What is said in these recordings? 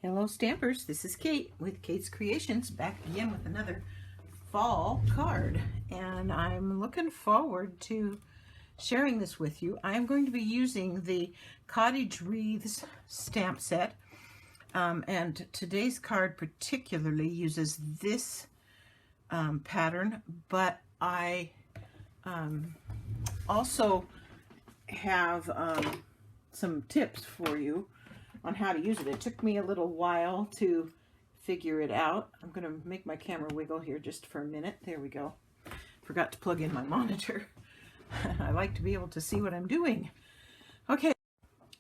Hello Stampers, this is Kate with Kate's Creations, back again with another fall card, and I'm looking forward to sharing this with you. I'm going to be using the Cottage Wreaths stamp set, and today's card particularly uses this pattern, but I also have some tips for you on how to use it. It took me a little while to figure it out. I'm going to make my camera wiggle here just for a minute. There we go. Forgot to plug in my monitor. I like to be able to see what I'm doing. Okay,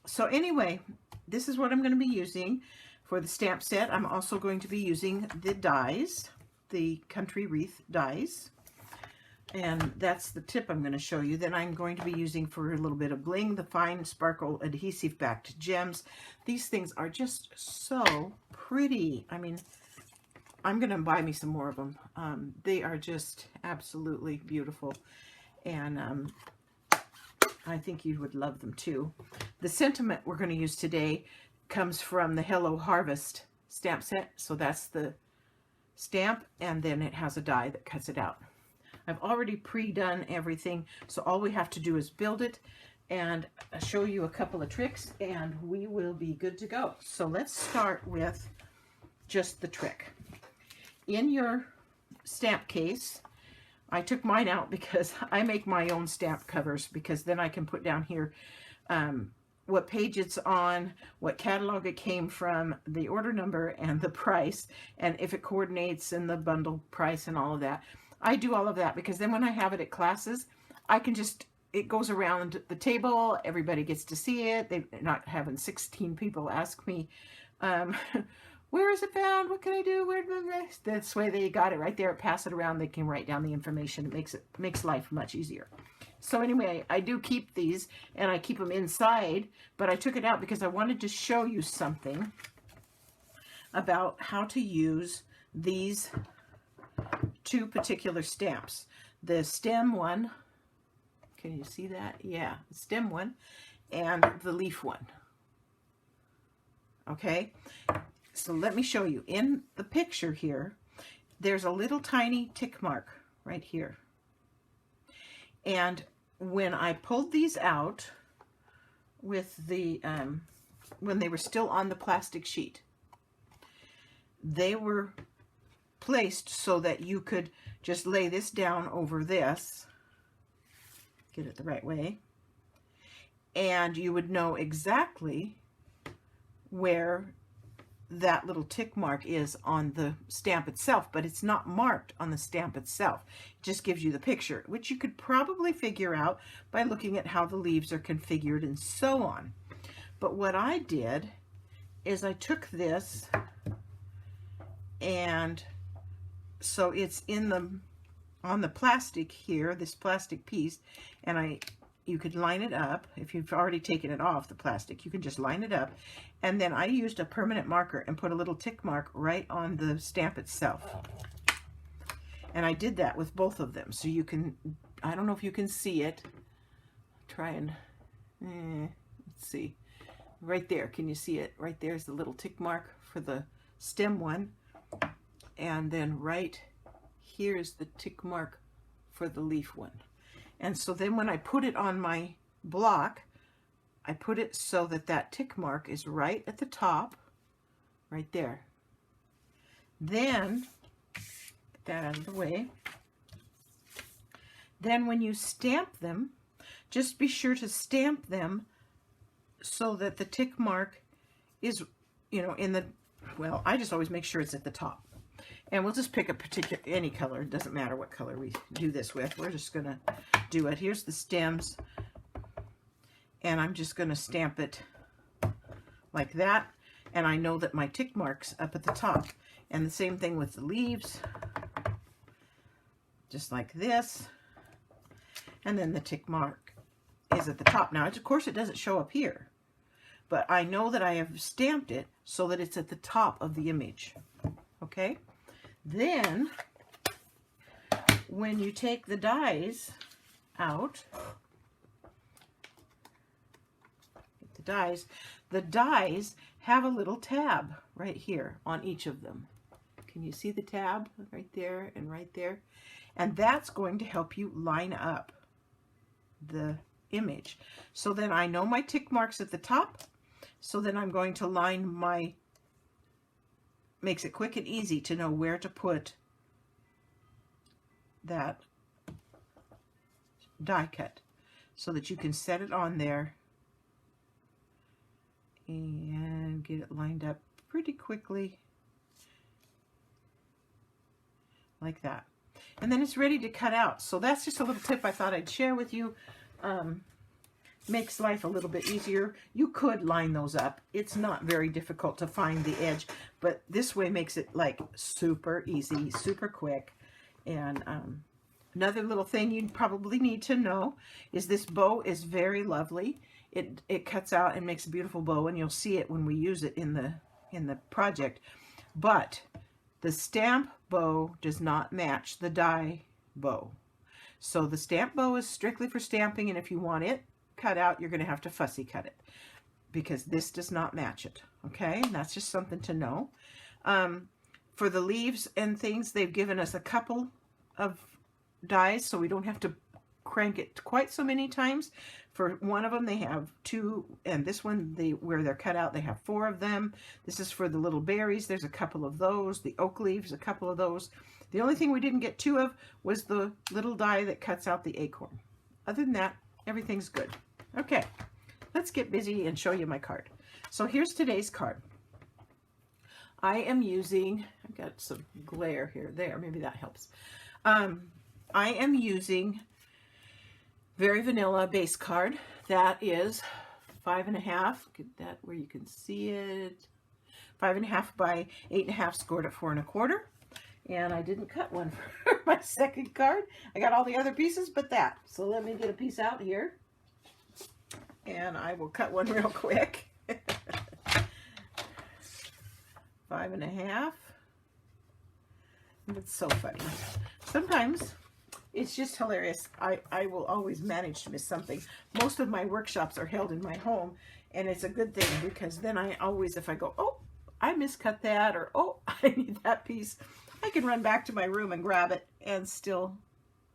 so anyway, this is what I'm going to be using for the stamp set. I'm also going to be using the dies, the Country Wreath dies. And that's the tip I'm going to show you. Then I'm going to be using for a little bit of bling, the fine sparkle adhesive backed gems. These things are just so pretty. I mean, I'm going to buy me some more of them. They are just absolutely beautiful. And I think you would love them too. The sentiment we're going to use today comes from the Hello Harvest stamp set. So that's the stamp, and then it has a die that cuts it out. I've already pre-done everything, so all we have to do is build it and show you a couple of tricks, and we will be good to go. So let's start with just the trick. In your stamp case, I took mine out because I make my own stamp covers, because then I can put down here what page it's on, what catalog it came from, the order number, and the price, and if it coordinates, and the bundle price and all of that. I do all of that because then when I have it at classes, I can just, it goes around the table, everybody gets to see it. They're not having 16 people ask me, where is it found? What can I do? Where this way they got it right there, pass it around, they can write down the information. It makes life much easier. So anyway, I do keep these, and I keep them inside, but I took it out because I wanted to show you something about how to use these two particular stamps. The stem one, can you see that? Yeah, the stem one, and the leaf one. Okay, so let me show you. In the picture here, there's a little tiny tick mark right here. And when I pulled these out with the, when they were still on the plastic sheet, they were placed so that you could just lay this down over this, get it the right way, and you would know exactly where that little tick mark is on the stamp itself, but it's not marked on the stamp itself. It just gives you the picture, which you could probably figure out by looking at how the leaves are configured and so on. But what I did is I took this, and so it's in the, on the plastic here, this plastic piece, and you could line it up. If you've already taken it off the plastic, you can just line it up. And then I used a permanent marker and put a little tick mark right on the stamp itself. And I did that with both of them. So you can, I don't know if you can see it. Try and, let's see. Right there, can you see it? Right there's the little tick mark for the stem one. And then right here is the tick mark for the leaf one. And so then when I put it on my block, I put it so that that tick mark is right at the top, right there. Then, get that out of the way. Then when you stamp them, just be sure to stamp them so that the tick mark is, you know, in the, well, I just always make sure it's at the top. And we'll just pick a particular, any color. It doesn't matter what color we do this with. We're just going to do it. Here's the stems. And I'm just going to stamp it like that. And I know that my tick mark's up at the top. And the same thing with the leaves. Just like this. And then the tick mark is at the top. Now, of course, it doesn't show up here. But I know that I have stamped it so that it's at the top of the image. Okay? Then, when you take the dies out, get the dies. The dies have a little tab right here on each of them. Can you see the tab right there and right there? And that's going to help you line up the image. So then I know my tick marks at the top. So then I'm going to line my, makes it quick and easy to know where to put that die cut so that you can set it on there and get it lined up pretty quickly like that. And then it's ready to cut out. So that's just a little tip I thought I'd share with you. Makes life a little bit easier. You could line those up. It's not very difficult to find the edge, but this way makes it like super easy, super quick. And another little thing you'd probably need to know is this bow is very lovely. It cuts out and makes a beautiful bow, and you'll see it when we use it in the project. But the stamp bow does not match the die bow. So the stamp bow is strictly for stamping, and if you want it cut out, you're going to have to fussy cut it because this does not match it. Okay, and that's just something to know. For the leaves and things, they've given us a couple of dies, so we don't have to crank it quite so many times. For one of them, they have 2, and this one, where they're cut out, they have 4 of them. This is for the little berries. There's a couple of those. The oak leaves, a couple of those. The only thing we didn't get 2 of was the little die that cuts out the acorn. Other than that, everything's good. Okay, let's get busy and show you my card. So here's today's card. I am using, I've got some glare here, there, maybe that helps. I am using Very Vanilla base card. That is 5.5, get that where you can see it, 5.5 by 8.5, scored at 4 1/4. And I didn't cut one for my second card. I got all the other pieces but that. So let me get a piece out here. And I will cut one real quick. 5.5. It's so funny. Sometimes it's just hilarious. I will always manage to miss something. Most of my workshops are held in my home, and it's a good thing because then I always, if I go, oh, I miscut that, or oh, I need that piece, I can run back to my room and grab it and still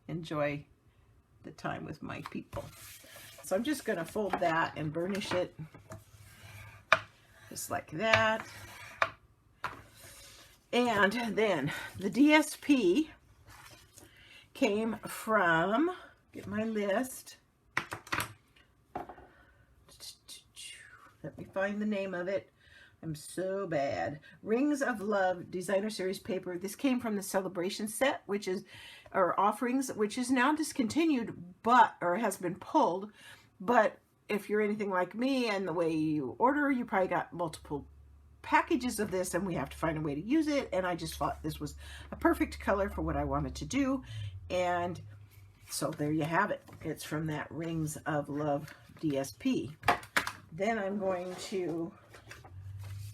enjoy the time with my people. So I'm just going to fold that and burnish it just like that. And then the DSP came from, get my list. Let me find the name of it. I'm so bad. Rings of Love Designer Series paper. This came from the Celebration set, which is, or offerings, which is now discontinued, but, or has been pulled. But if you're anything like me and the way you order, you probably got multiple packages of this, and we have to find a way to use it. And I just thought this was a perfect color for what I wanted to do. And so there you have it. It's from that Rings of Love DSP. Then I'm going to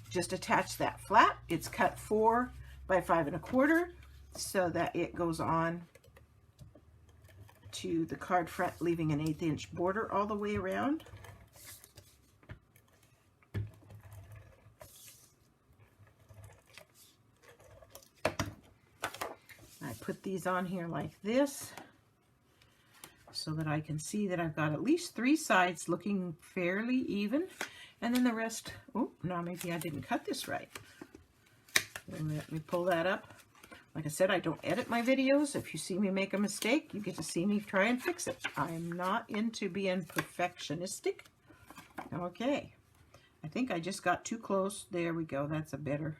just attach that flat. It's cut 4 by 5 1/4 so that it goes on to the card front, leaving an 1/8 inch border all the way around. I put these on here like this so that I can see that I've got at least 3 sides looking fairly even, and then the rest, oh, now maybe I didn't cut this right. Let me pull that up. Like I said, I don't edit my videos. If you see me make a mistake, you get to see me try and fix it. I am not into being perfectionistic. Okay, I think I just got too close. There we go, that's a better,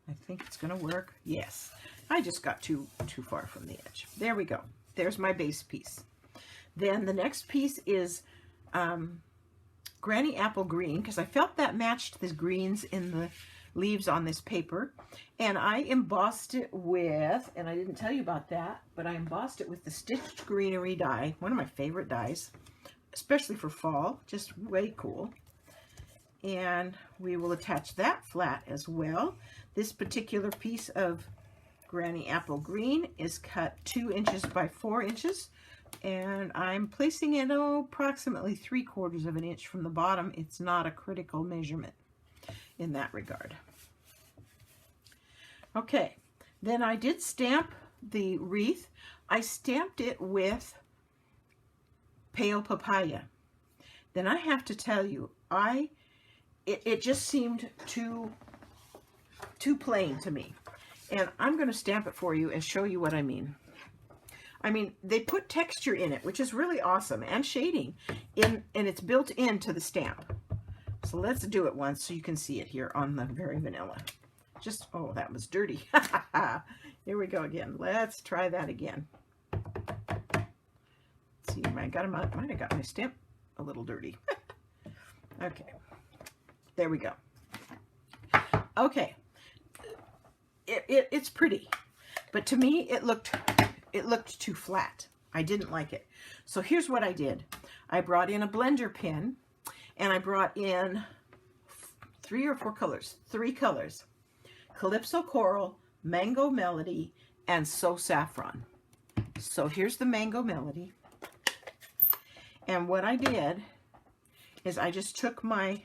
I think it's gonna work. Yes, I just got too far from the edge. There we go, there's my base piece. Then the next piece is Granny Apple Green, because I felt that matched the greens in the leaves on this paper, and I embossed it with, and I didn't tell you about that, but I embossed it with the Stitched Greenery die, one of my favorite dies, especially for fall, just way cool. And we will attach that flat as well. This particular piece of Granny Apple Green is cut 2 inches by 4 inches And I'm placing it approximately 3/4 of an inch from the bottom. It's not a critical measurement in that regard. Okay, then I did stamp the wreath. I stamped it with pale papaya. Then I have to tell you, it just seemed too plain to me. And I'm going to stamp it for you and show you what I mean. I mean, they put texture in it, which is really awesome, and shading, and it's built into the stamp. So let's do it once so you can see it here on the Very Vanilla. Just, oh, that was dirty. Here we go again. Let's try that again. Let's see, might have got my stamp a little dirty. Okay, there we go. Okay, it's pretty, but to me it looked too flat. I didn't like it. So here's what I did. I brought in a blender pen, and I brought in 3 or 4 colors, 3 colors: Calypso Coral, Mango Melody, and So Saffron. So here's the Mango Melody. And what I did is I just took my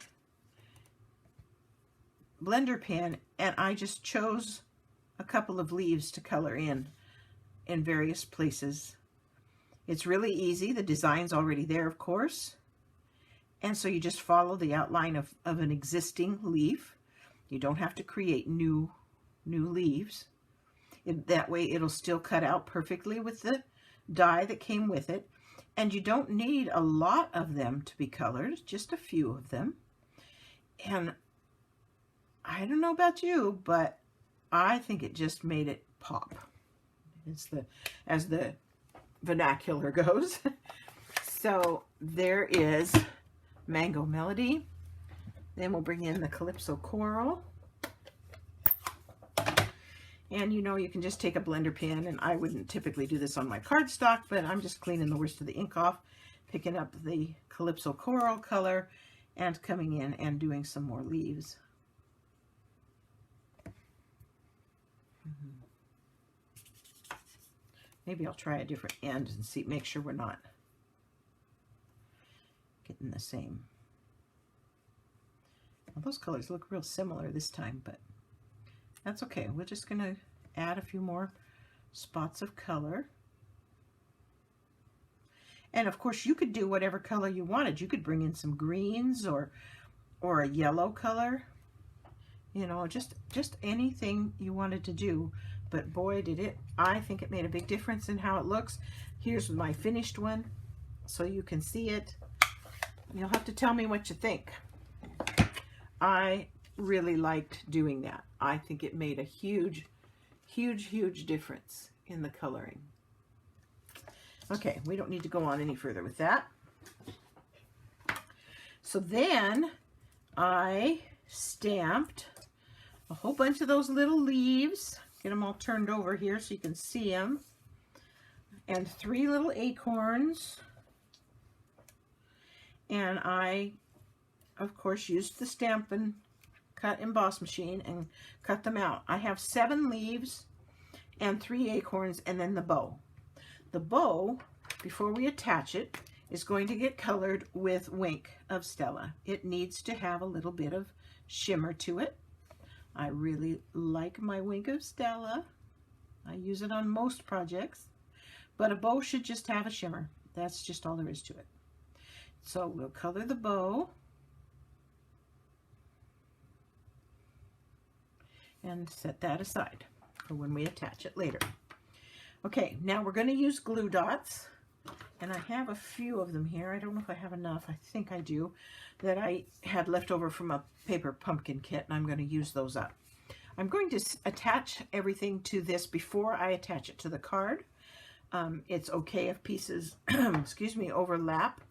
blender pen and I just chose a couple of leaves to color in various places. It's really easy. The design's already there, of course. And so you just follow the outline of an existing leaf. You don't have to create new leaves. That way it'll still cut out perfectly with the die that came with it. And you don't need a lot of them to be colored, just a few of them. And I don't know about you, but I think it just made it pop. It's as the vernacular goes. So there is Mango Melody. Then we'll bring in the Calypso Coral. And you know, you can just take a blender pen, and I wouldn't typically do this on my cardstock, but I'm just cleaning the worst of the ink off, picking up the Calypso Coral color, and coming in and doing some more leaves. Maybe I'll try a different end and see, make sure we're not getting the same. Well, those colors look real similar this time, but that's okay. We're just going to add a few more spots of color. And of course, you could do whatever color you wanted. You could bring in some greens or a yellow color. You know, just anything you wanted to do. But boy, did it, I think it made a big difference in how it looks. Here's my finished one, so you can see it. You'll have to tell me what you think. I really liked doing that. I think it made a huge, huge, huge difference in the coloring. Okay, we don't need to go on any further with that. So then I stamped a whole bunch of those little leaves. Get them all turned over here so you can see them. And 3 little acorns. And I, of course, used the Stampin' Cut Emboss machine and cut them out. I have 7 leaves and 3 acorns, and then the bow. The bow, before we attach it, is going to get colored with Wink of Stella. It needs to have a little bit of shimmer to it. I really like my Wink of Stella. I use it on most projects, but a bow should just have a shimmer. That's just all there is to it. So we'll color the bow and set that aside for when we attach it later. Okay, now we're going to use glue dots, and I have a few of them here. I don't know if I have enough. I think I do, that I had left over from a paper pumpkin kit, and I'm going to use those up. I'm going to attach everything to this before I attach it to the card. It's okay if pieces, excuse me, overlap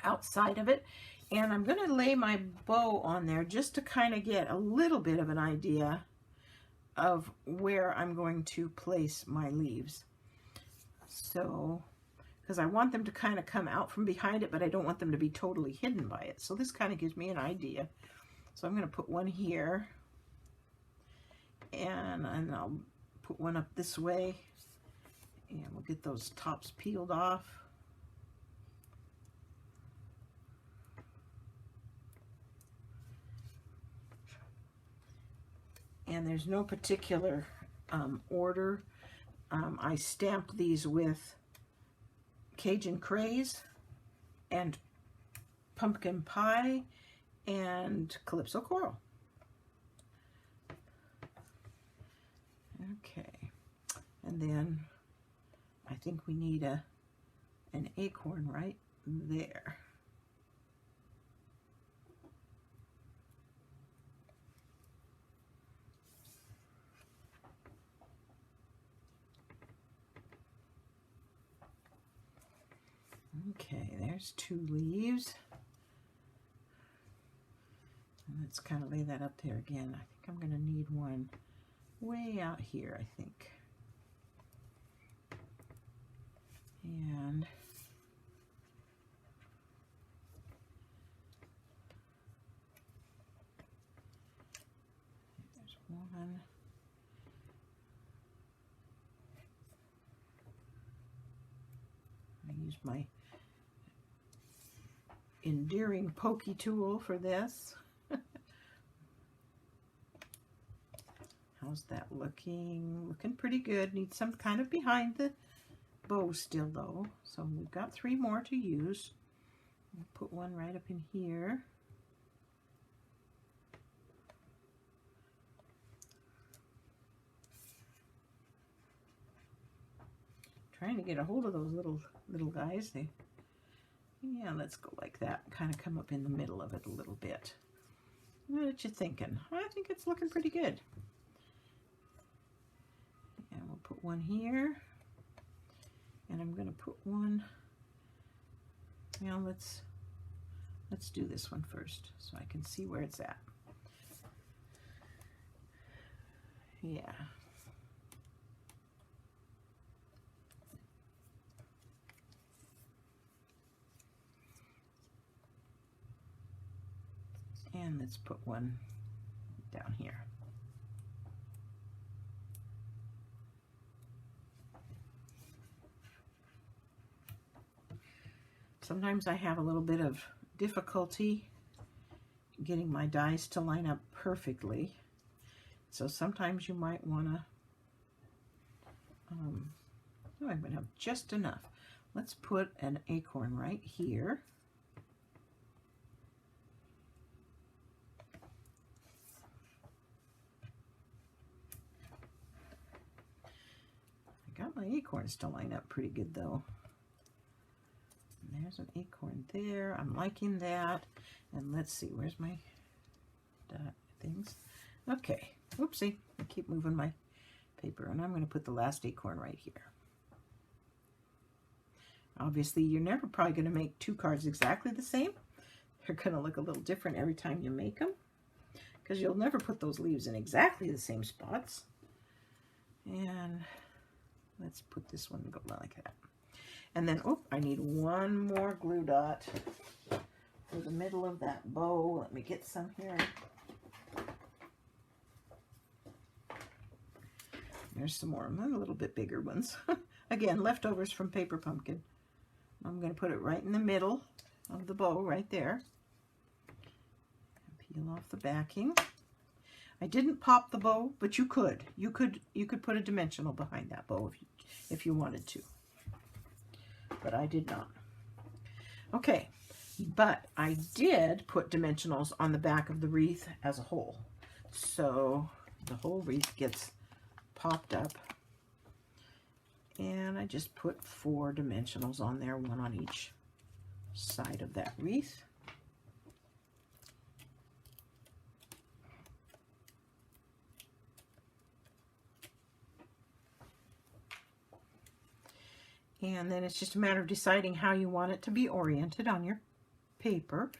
outside of it. And I'm going to lay my bow on there just to kind of get a little bit of an idea of where I'm going to place my leaves. So, because I want them to kind of come out from behind it, but I don't want them to be totally hidden by it. So this kind of gives me an idea. So I'm going to put one here, and I'll put one up this way, And we'll get those tops peeled off. And there's no particular order. I stamped these with Cajun Craze and Pumpkin Pie and Calypso Coral. Okay, and then I think we need an acorn right there. Okay, there's 2 leaves. And let's kind of lay that up there again. I think I'm going to need one way out here, I think. And there's one. I use my endearing pokey tool for this. How's that looking? Looking pretty good. Needs some kind of behind the bow still though. So we've got 3 more to use. I'll put one right up in here. Trying to get a hold of those little guys. Yeah, let's go like that. Kind of come up in the middle of it a little bit. What are you thinking? I think it's looking pretty good. And we'll put one here. And I'm going to put one. Now let's do this one first so I can see where it's at. Yeah. And let's put one down here. Sometimes I have a little bit of difficulty getting my dies to line up perfectly. So sometimes you might want to, I'm going to have just enough. Let's put an acorn right here. I got my acorns to line up pretty good though. And there's an acorn there. I'm liking that. And let's see, where's my things? Okay, whoopsie, I keep moving my paper, and I'm going to put the last acorn right here. Obviously, you're never probably going to make 2 cards exactly the same. They're going to look a little different every time you make them, because you'll never put those leaves in exactly the same spots. And let's put this one and go like that. And then, oh, I need one more glue dot for the middle of that bow. Let me get some here. There's some more, a little bit bigger ones. Again, leftovers from Paper Pumpkin. I'm going to put it right in the middle of the bow, right there. Peel off the backing. I didn't pop the bow, but you could. You could put a dimensional behind that bow if you wanted to. But I did not. Okay, but I did put dimensionals on the back of the wreath as a whole. So the whole wreath gets popped up. And I just put 4 dimensionals on there, one on each side of that wreath. And then it's just a matter of deciding how you want it to be oriented on your paper.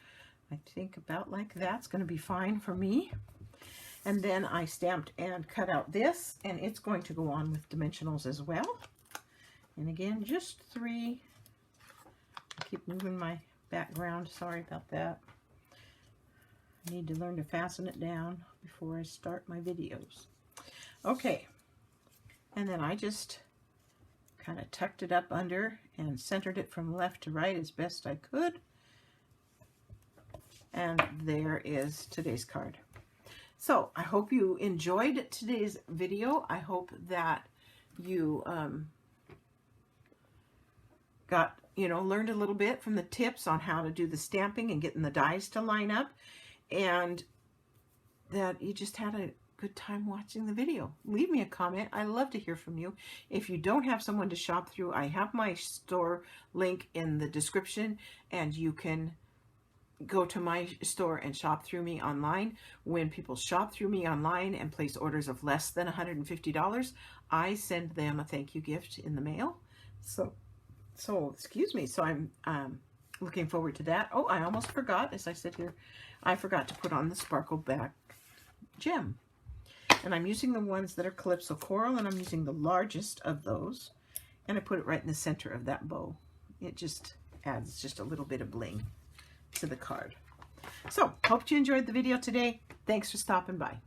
I think about like that's going to be fine for me. And then I stamped and cut out this, and it's going to go on with dimensionals as well. And again, just 3. I keep moving my background. Sorry about that. I need to learn to fasten it down before I start my videos. Okay. And then I just kind of tucked it up under and centered it from left to right as best I could. And there is today's card. So I hope you enjoyed today's video. I hope that you learned a little bit from the tips on how to do the stamping and getting the dies to line up, and that you just had a good time watching the video. Leave me a comment. I love to hear from you. If you don't have someone to shop through, I have my store link in the description, and you can go to my store and shop through me online. When people shop through me online and place orders of less than $150, I send them a thank you gift in the mail. So excuse me. So I'm looking forward to that. Oh, I almost forgot, as I sit here, I forgot to put on the sparkle back gem. And I'm using the ones that are Calypso Coral, and I'm using the largest of those. And I put it right in the center of that bow. It just adds just a little bit of bling to the card. So, hope you enjoyed the video today. Thanks for stopping by.